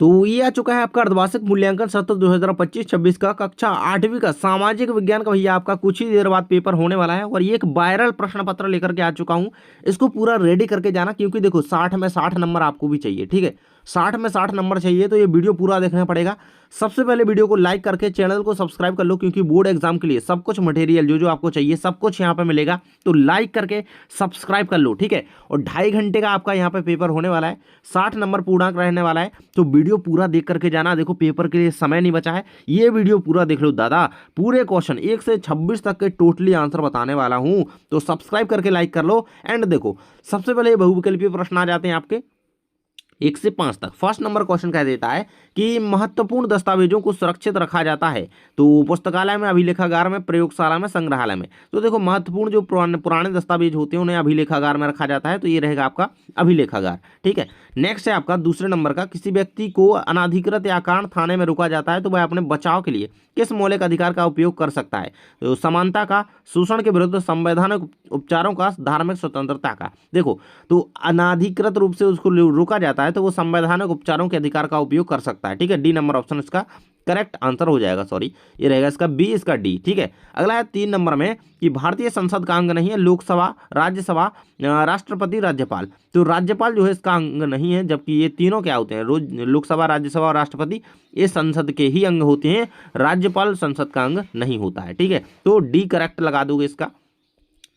तो ये आ चुका है आपका अर्धवार्षिक मूल्यांकन सत्र 2025-26 का कक्षा 8वीं का सामाजिक विज्ञान का भैया आपका कुछ ही देर बाद पेपर होने वाला है। और ये एक वायरल प्रश्न पत्र लेकर के आ चुका हूं, इसको पूरा रेडी करके जाना, क्योंकि देखो 60 में 60 नंबर आपको भी चाहिए। ठीक है, 60 में 60 नंबर चाहिए तो ये वीडियो पूरा देखना पड़ेगा। सबसे पहले वीडियो को लाइक करके चैनल को सब्सक्राइब कर लो, क्योंकि बोर्ड एग्जाम के लिए सब कुछ मटेरियल जो जो आपको चाहिए सब कुछ यहाँ पे मिलेगा। तो लाइक करके सब्सक्राइब कर लो। ठीक है, और 2.5 घंटे का आपका यहाँ पे पेपर होने वाला है, 60 नंबर पूर्णांक रहने वाला है। तो वीडियो पूरा देख करके जाना। देखो पेपर के लिए समय नहीं बचा है, ये वीडियो पूरा देख लो दादा। पूरे क्वेश्चन 1 से 26 तक के टोटली आंसर बताने वाला हूं, तो सब्सक्राइब करके लाइक कर लो। एंड देखो सबसे पहले बहुविकल्पीय प्रश्न आ जाते हैं आपके 1 से 5 तक। फर्स्ट नंबर क्वेश्चन कह देता है कि महत्वपूर्ण दस्तावेजों को सुरक्षित रखा जाता है तो पुस्तकालय में, अभिलेखागार में, प्रयोगशाला में, संग्रहालय में। तो देखो महत्वपूर्ण जो पुराने दस्तावेज होते हैं उन्हें अभिलेखागार में रखा जाता है, तो ये रहेगा आपका अभिलेखागार। ठीक है, नेक्स्ट है आपका दूसरे नंबर का, किसी व्यक्ति को अनाधिकृत या कारण थाने में रोका जाता है तो वह अपने बचाव के लिए किस मौलिक अधिकार का उपयोग कर सकता है? तो समानता का, शोषण के विरुद्ध, संवैधानिक उपचारों का, धार्मिक स्वतंत्रता का। देखो तो अनाधिकृत रूप से उसको रोका जाता है तो वो संवैधानिक उपचारों के अधिकार का उपयोग कर सकता है। ठीक है, डी नंबर ऑप्शन इसका करेक्ट आंसर हो जाएगा। सॉरी, ये रहेगा इसका बी, इसका डी। ठीक है, अगला है 3 नंबर में कि भारतीय संसद का अंग नहीं है लोकसभा, राज्यसभा, राष्ट्रपति, राज्यपाल। तो राज्यपाल जो है इसका अंग नहीं है, जबकि ये तीनों क्या होते हैं, रोज लोकसभा, राज्यसभा और राष्ट्रपति ये संसद के ही अंग होते हैं, राज्यपाल संसद का अंग नहीं होता है। ठीक है, तो डी करेक्ट लगा दोगे इसका।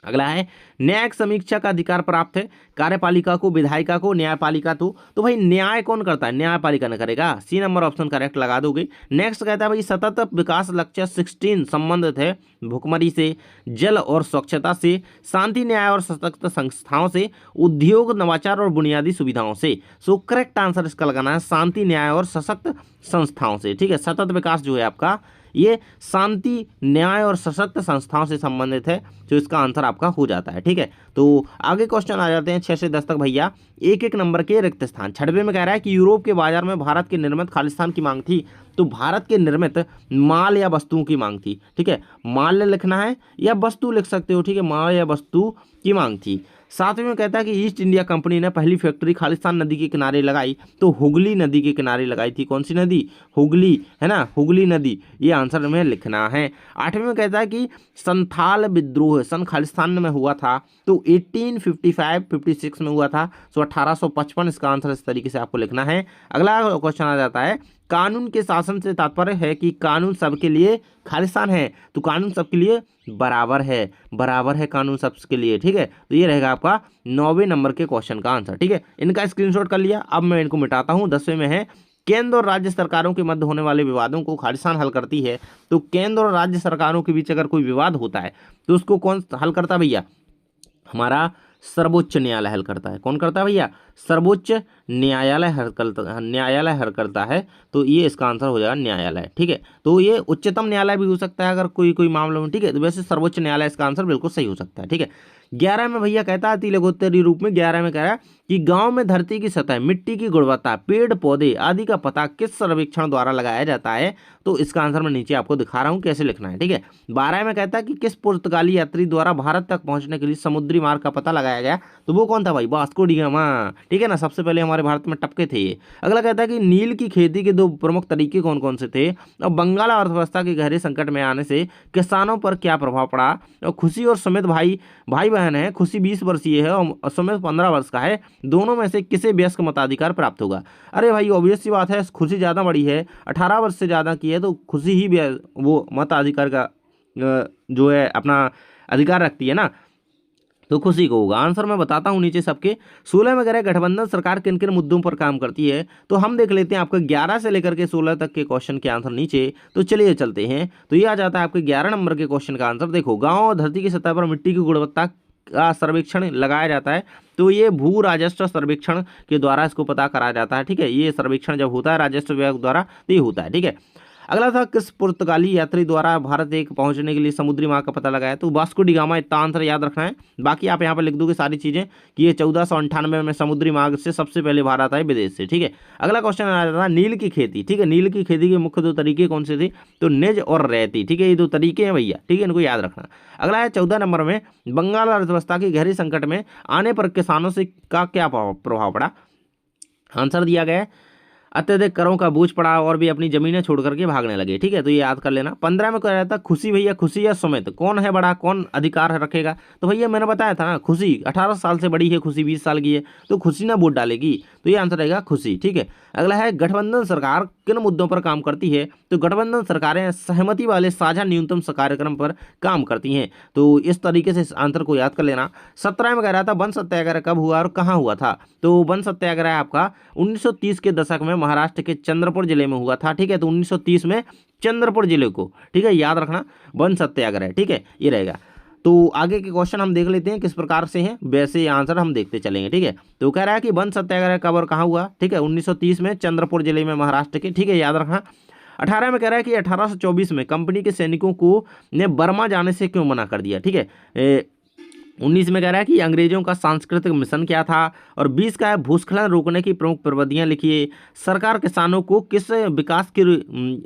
अगला है न्यायिक समीक्षा का अधिकार प्राप्त है कार्यपालिका को, विधायिका को, न्यायपालिका तो भाई न्याय कौन करता है? न्यायपालिका ने करेगा। सी नंबर ऑप्शन करेक्ट लगा दोगे। नेक्स्ट कहता है भाई सतत विकास लक्ष्य 16 संबंधित है भुखमरी से, जल और स्वच्छता से, शांति, न्याय और सशक्त संस्थाओं से, उद्योग, नवाचार और बुनियादी सुविधाओं से। सो करेक्ट आंसर इसका लगाना है शांति, न्याय और सशक्त संस्थाओं से। ठीक है, सतत विकास जो है आपका ये शांति, न्याय और सशक्त संस्थाओं से संबंधित है, तो इसका आंसर आपका हो जाता है। ठीक है, तो आगे क्वेश्चन आ जाते हैं 6 से 10 तक भैया। एक एक नंबर के रिक्त स्थान। 6वें में कह रहा है कि यूरोप के बाजार में भारत के निर्मित खालिस्तान की मांग थी, तो भारत के निर्मित माल या वस्तुओं की मांग थी। ठीक है, माल लिखना है या वस्तु लिख सकते हो। ठीक है, माल या वस्तु की मांग थी। 7वें में कहता है कि ईस्ट इंडिया कंपनी ने पहली फैक्ट्री खालिस्तान नदी के किनारे लगाई, तो हुगली नदी के किनारे लगाई थी। कौन सी नदी? हुगली, है ना, हुगली नदी, ये आंसर में लिखना है। 8वें में कहता है कि संथाल विद्रोह सन खालिस्तान में हुआ था, तो 1855-56 में हुआ था, तो 1855 इसका आंसर इस तरीके से आपको लिखना है। अगला क्वेश्चन आ जाता है कानून के शासन से तात्पर्य है कि कानून सबके लिए खालिस्तान है, तो कानून सबके लिए बराबर है, बराबर है कानून सबके लिए। ठीक है, तो ये रहेगा आपका 9वें नंबर के क्वेश्चन का आंसर। ठीक है, इनका स्क्रीनशॉट कर लिया। अब मैं इनको मिटाता हूँ। 10वें में है केंद्र और राज्य सरकारों के मध्य होने वाले विवादों को खालिस्तान हल करती है, तो केंद्र और राज्य सरकारों के बीच अगर कोई विवाद होता है तो उसको कौन हल करता है भैया? हमारा सर्वोच्च न्यायालय हल करता है। कौन करता है भैया? सर्वोच्च न्यायालय हल करता है, तो ये इसका आंसर हो जाएगा न्यायालय। ठीक है, तो ये उच्चतम न्यायालय भी हो सकता है अगर कोई मामला में। ठीक है, तो वैसे सर्वोच्च न्यायालय इसका आंसर बिल्कुल सही हो सकता है। ठीक है, 11 में भैया कहता है तिलकोत्तरी रूप में 11 में कह रहा है कि गांव में धरती की सतह, मिट्टी की गुणवत्ता, पेड़ पौधे आदि का पता किस सर्वेक्षण द्वारा लगाया जाता है, तो इसका आंसर मैं नीचे आपको दिखा रहा हूं कैसे लिखना है। ठीक है, 12 में कहता है कि किस पुर्तगाली यात्री द्वारा भारत तक पहुंचने के लिए समुद्री मार्ग का पता लगाया गया, तो वो कौन था भाई? Vasco D gamma. ठीक है ना, सबसे पहले हमारे भारत में टपके थे ये। अगला कहता है कि नील की खेती के 2 प्रमुख तरीके कौन कौन से थे, और बंगाल अर्थव्यवस्था के गहरे संकट में आने से किसानों पर क्या प्रभाव पड़ा, और खुशी और सुमित भाई बहन है, खुशी 20 वर्षीय है और सुमित 15 वर्ष का है, दोनों में से किसे वयस्क मताधिकार प्राप्त होगा? अरे भाई ऑब्वियस सी बात है, खुशी ज़्यादा बड़ी है, 18 वर्ष से ज़्यादा की है, तो खुशी ही वो मताधिकार का जो है अपना अधिकार रखती है ना, तो खुशी को होगा। आंसर मैं बताता हूं नीचे सबके। 16 में कह रहे गठबंधन सरकार किन किन मुद्दों पर काम करती है, तो हम देख लेते हैं आपके 11 से लेकर के 16 तक के क्वेश्चन के आंसर नीचे। तो चलिए चलते हैं, तो ये आ जाता है आपके 11 नंबर के क्वेश्चन का आंसर। देखो, गाँव और धरती की सतह पर मिट्टी की गुणवत्ता का सर्वेक्षण लगाया जाता है, तो ये भू राजस्व सर्वेक्षण के द्वारा इसको पता कराया जाता है। ठीक है, ये सर्वेक्षण जब होता है राजस्व विभाग द्वारा तो ये होता है। ठीक है, अगला था किस पुर्तगाली यात्री द्वारा भारत एक पहुंचने के लिए समुद्री मार्ग का पता लगाया, तो वास्को डी गामा। इतना आंसर याद रखना है, बाकी आप यहाँ पर लिख दोगे सारी चीजें कि ये 1498 में समुद्री मार्ग से सबसे पहले भारत आए विदेश से। ठीक है, अगला क्वेश्चन आ जाता है नील की खेती। ठीक है, नील की खेती के मुख्य 2 तरीके कौन से थे, तो निज और रैती। ठीक है, ये 2 तरीके हैं भैया। ठीक है, इनको याद रखना। अगला है 14 नंबर में बंगाल अर्थव्यवस्था की गहरी संकट में आने पर किसानों से का क्या प्रभाव पड़ा। आंसर दिया गया है अत्यधिक करों का बोझ पड़ा और भी अपनी जमीनें छोड़ करके भागने लगे। ठीक है, तो ये याद कर लेना। 15 में कह रहा था खुशी भैया, खुशी या सुमित कौन है बड़ा, कौन अधिकार रखेगा? तो भैया मैंने बताया था ना, खुशी 18 साल से बड़ी है, खुशी 20 साल की है, तो खुशी ना वोट डालेगी, तो ये आंसर रहेगा खुशी। ठीक है, अगला है गठबंधन सरकार किन मुद्दों पर काम करती है? तो गठबंधन सरकारें सहमति वाले साझा न्यूनतम कार्यक्रम पर काम करती हैं। तो इस तरीके से इस आंसर को याद कर लेना। 17 में कह रहा था वन सत्याग्रह कब हुआ और कहाँ हुआ था? तो वन सत्याग्रह आपका 1930 के दशक में महाराष्ट्र के चंद्रपुर जिले में हुआ था। ठीक है, तो 1930 में चंद्रपुर जिले को, ठीक है, याद रखना, वन सत्याग्रह। ठीक है, ये रहेगा। तो आगे के क्वेश्चन हम देख लेते हैं किस प्रकार से हैं, वैसे आंसर हम देखते चलेंगे। ठीक है, तो कह रहा है कि वन सत्याग्रह कब और कहाँ हुआ? ठीक है, 1930 में चंद्रपुर जिले में महाराष्ट्र के। ठीक है, याद रखना। 18 में कह रहा है कि 1824 में कंपनी के सैनिकों को ने बर्मा जाने से क्यों मना कर दिया? ठीक है, 19 में कह रहा है कि अंग्रेजों का सांस्कृतिक मिशन क्या था? और 20 का है भूस्खलन रोकने की प्रमुख प्रविधियां लिखिए। सरकार किसानों को किस विकास की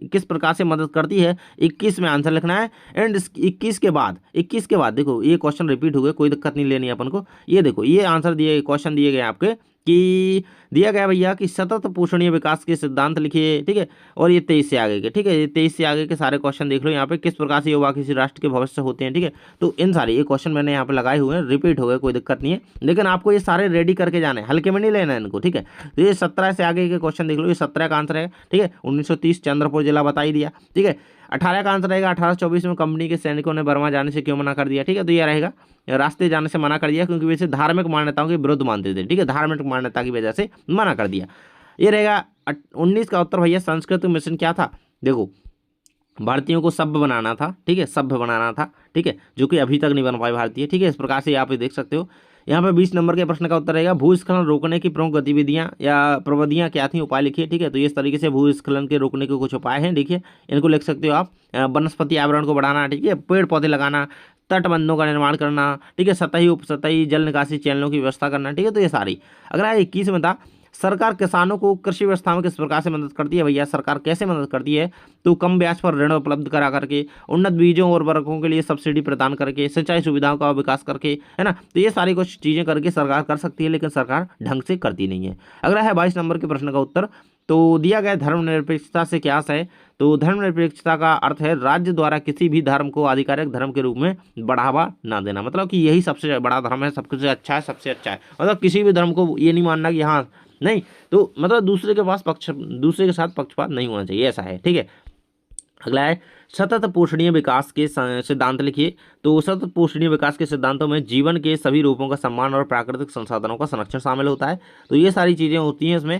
किस प्रकार से मदद करती है? 21 में आंसर लिखना है। एंड 21 के बाद देखो ये क्वेश्चन रिपीट हो गए, कोई दिक्कत नहीं लेनी है अपन को। ये देखो ये आंसर दिए, क्वेश्चन दिए गए आपके कि दिया गया भैया कि सतत पोषणीय विकास के सिद्धांत लिखिए। ठीक है, और ये 23 से आगे के, ठीक है, ये 23 से आगे के सारे क्वेश्चन देख लो यहाँ पे, किस प्रकार से युवा किसी राष्ट्र के भविष्य होते हैं। ठीक है, तो इन सारे ये क्वेश्चन मैंने यहाँ पे लगाए हुए हैं, रिपीट हो गए, कोई दिक्कत नहीं है, लेकिन आपको ये सारे रेडी करके जाने, हल्के में नहीं लेना है इनको। ठीक है, तो ये 17 से आगे के क्वेश्चन देख लो, ये 17 का आंसर है। ठीक है, 1930 चंद्रपुर जिला बता ही दिया। ठीक है, 18 का आंसर रहेगा 1824 में कंपनी के सैनिकों ने बर्मा जाने से क्यों मना कर दिया? ठीक है, तो ये रहेगा रास्ते जाने से मना कर दिया क्योंकि वैसे धार्मिक मान्यताओं के विरुद्ध मानते थे। ठीक है, धार्मिक मान्यता की वजह से मना कर दिया। ये रहेगा 19 का उत्तर भैया। सांस्कृतिक मिशन क्या था? देखो भारतीयों को सभ्य बनाना था। ठीक है, सभ्य बनाना था। ठीक है, जो कि अभी तक नहीं बन पाए भारतीय। ठीक है, इस प्रकार से यहाँ पे देख सकते हो। यहाँ पे 20 नंबर के प्रश्न का उत्तर रहेगा भूस्खलन रोकने की प्रमुख गतिविधियां या प्रविधियां क्या थी, उपाय लिखिए। ठीक है, तो इस तरीके से भूस्खलन के रोकने के कुछ उपाय हैं, देखिए इनको लिख सकते हो आप। वनस्पति आवरण को बढ़ाना, ठीक है, पेड़ पौधे लगाना, तटबंधों का निर्माण करना, ठीक है, सतही उपसतही जल निकासी चैनलों की व्यवस्था करना। ठीक है, तो ये सारी। अगला 21 में था सरकार किसानों को कृषि व्यवस्था में किस प्रकार से मदद करती है? भैया सरकार कैसे मदद करती है? तो कम ब्याज पर ऋण उपलब्ध करा करके, उन्नत बीजों और उर्वरकों के लिए सब्सिडी प्रदान करके, सिंचाई सुविधाओं का विकास करके, है ना। तो ये सारी कुछ चीजें करके सरकार कर सकती है, लेकिन सरकार ढंग से करती नहीं है। अगला है 22 नंबर के प्रश्न का उत्तर। तो दिया गया धर्मनिरपेक्षता से क्या है? तो धर्मनिरपेक्षता का अर्थ है राज्य द्वारा किसी भी धर्म को आधिकारिक धर्म के रूप में बढ़ावा ना देना। मतलब कि यही सबसे बड़ा धर्म है, सबसे अच्छा है, सबसे अच्छा है। मतलब किसी भी धर्म को ये नहीं मानना कि हाँ नहीं, तो मतलब दूसरे के साथ पक्षपात नहीं होना चाहिए, ऐसा है। ठीक है, अगला है सतत पोषणीय विकास के सिद्धांत लिखिए। तो सतत पोषणीय विकास के सिद्धांतों में जीवन के सभी रूपों का सम्मान और प्राकृतिक संसाधनों का संरक्षण शामिल होता है। तो ये सारी चीज़ें होती हैं इसमें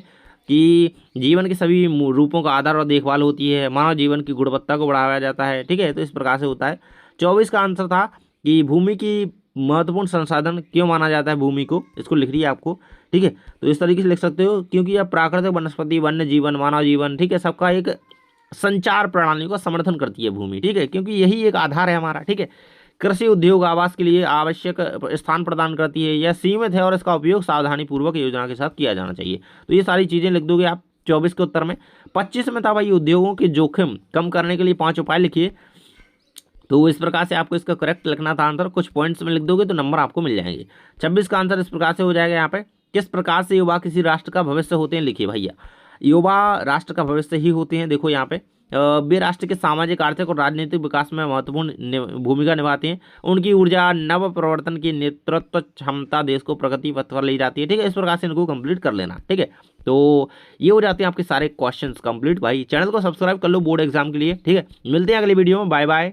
कि जीवन के सभी रूपों का आधार और देखभाल होती है, मानव जीवन की गुणवत्ता को बढ़ाया जाता है। ठीक है, तो इस प्रकार से होता है। 24 का आंसर था कि भूमि की महत्वपूर्ण संसाधन क्यों माना जाता है भूमि को, इसको लिख रही है आपको। ठीक है, तो इस तरीके से लिख सकते हो क्योंकि यह प्राकृतिक वनस्पति, वन्य जीवन, मानव जीवन, ठीक है, सबका एक संचार प्रणाली का समर्थन करती है भूमि। ठीक है, क्योंकि यही एक आधार है हमारा। ठीक है, कृषि उद्योग आवास के लिए आवश्यक स्थान प्रदान करती है, यह सीमित है और इसका उपयोग सावधानी पूर्वक योजना के साथ किया जाना चाहिए। तो ये सारी चीजें लिख दोगे आप 24 के उत्तर में। 25 में था भाई उद्योगों के जोखिम कम करने के लिए 5 उपाय लिखिए। तो इस प्रकार से आपको इसका करेक्ट लिखना था आंसर, कुछ पॉइंट्स में लिख दोगे तो नंबर आपको मिल जाएंगे। 26 का आंसर इस प्रकार से हो जाएगा यहाँ पे, किस प्रकार से युवा किसी राष्ट्र का भविष्य होते हैं, लिखिए भैया। युवा राष्ट्र का भविष्य ही होते हैं। देखो यहाँ पे वे राष्ट्र के सामाजिक, आर्थिक और राजनीतिक विकास में महत्वपूर्ण भूमिका निभाते हैं। उनकी ऊर्जा, नव प्रवर्तन की नेतृत्व क्षमता देश को प्रगति पथ पर ले जाती है। ठीक है, इस प्रकार से इनको कंप्लीट कर लेना। ठीक है, तो ये हो जाते हैं आपके सारे क्वेश्चंस कंप्लीट। भाई चैनल को सब्सक्राइब कर लो बोर्ड एग्जाम के लिए। ठीक है, मिलते हैं अगली वीडियो में, बाय बाय।